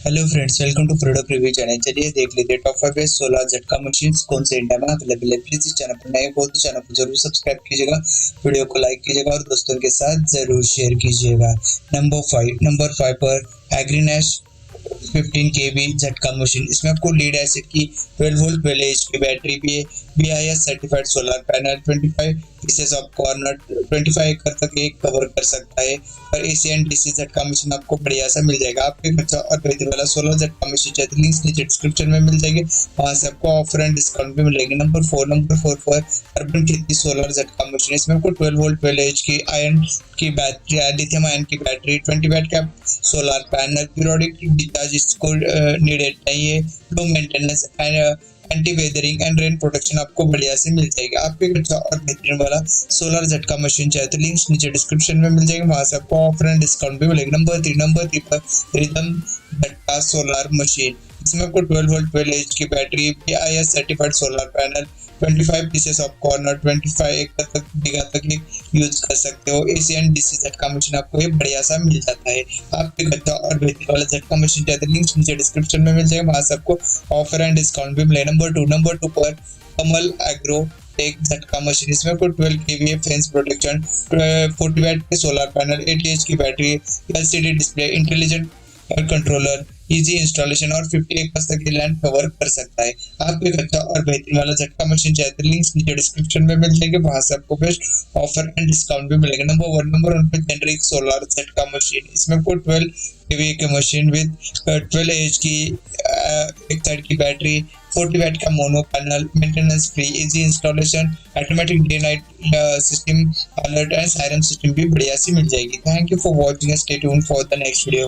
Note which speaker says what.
Speaker 1: Hello friends, welcome to product review channel. चलिए देख लेते हैं टॉप 5 बेस्ट सोलर झटका मशीन कौन से इंडिया में अवेलेबल है। प्लीज इस चैनल पर नए हो तो चैनल को जरूर सब्सक्राइब कीजिएगा, वीडियो को लाइक कीजिएगा और दोस्तों के साथ जरूर शेयर कीजिएगा। नंबर 5 पर एग्रीनेश 15 kV झटका मशीन। इसमें आपको लीड एसिड की 12 वोल्ट 12 एच की बैटरी भी BIS certified solar panel 25 pieces of corner 25 एकड़ तक एक कवर कर सकता है। और AC एंड DC झटका मशीन आपको बढ़िया सा मिल जाएगा। आपके खर्चा और बेहतर वाला सोलर झटका मशीन चाहिए लिंक्स नीचे डिस्क्रिप्शन में मिल जाएगी, वहां से आपको ऑफर एंड डिस्काउंट भी मिलेगी। नंबर 4 पर अर्बन खेती सोलर झटका मशीन। इसमें आपको 12 वोल्ट 12 एच की आयरन की बैटरी, लिथियम आयन की बैटरी, 20 वाट का सोलर पैनल, पीरियोडिक डिस्चार्ज इसको नीडेड नहीं है, low maintenance and anti weathering and rain protection आपको बढ़िया से मिल जाएगी। आपके अच्छा और बेहतरीन वाला सोलर झटका मशीन चाहिए तो लिंक्स नीचे डिस्क्रिप्शन में मिल जाएंगे, वहां से आपको ऑफर एंड डिस्काउंट भी मिलेगा। नंबर 3 पर रिदम झटका सोलर मशीन। इसमें आपको 12 वोल्ट 12 एच की battery, BIS certified solar panel, 25 pieces of corner, 25 एकड़ तक बीघा तक यूज कर सकते हो। AC एंड DC झटका मशीन आपको ये बढ़िया सा मिल जाता है। आपके गद्दा और बेहतर वाला झटका मशीन चाहते हैं लिंक्स नीचे डिस्क्रिप्शन में मिल जाएगा, वहां से आपको ऑफर एंड डिस्काउंट भी मिलेगा। नंबर 2 पर कमल एग्रो एक झटका मशीन। इसमें आपको 12 kVA फेंस प्रोटेक्शन, 40 वाट के सोलर पैनल, 80 एच की battery, LCD display, intelligent controller, easy installation और 50 एकड़ तक की लैंड कवर कर सकता है। आपको एक अच्छा और बेहतरीन वाला झटका मशीन चाहिए तो लिंक्स नीचे डिस्क्रिप्शन में मिल जाएंगे, वहां से आपको बेस्ट ऑफर एंड डिस्काउंट भी मिलेगा। नंबर 1 पे जेनरिक सोलर झटका मशीन। इसमें आपको 12 kVA की मशीन विद 12 एच की एक साइड की बैटरी, 40 वाट का mono panel, maintenance free, easy installation, automatic day night system, alert and siren system भी बढ़िया सी मिल जाएगी। Thank you for watching, stay tuned for the next video.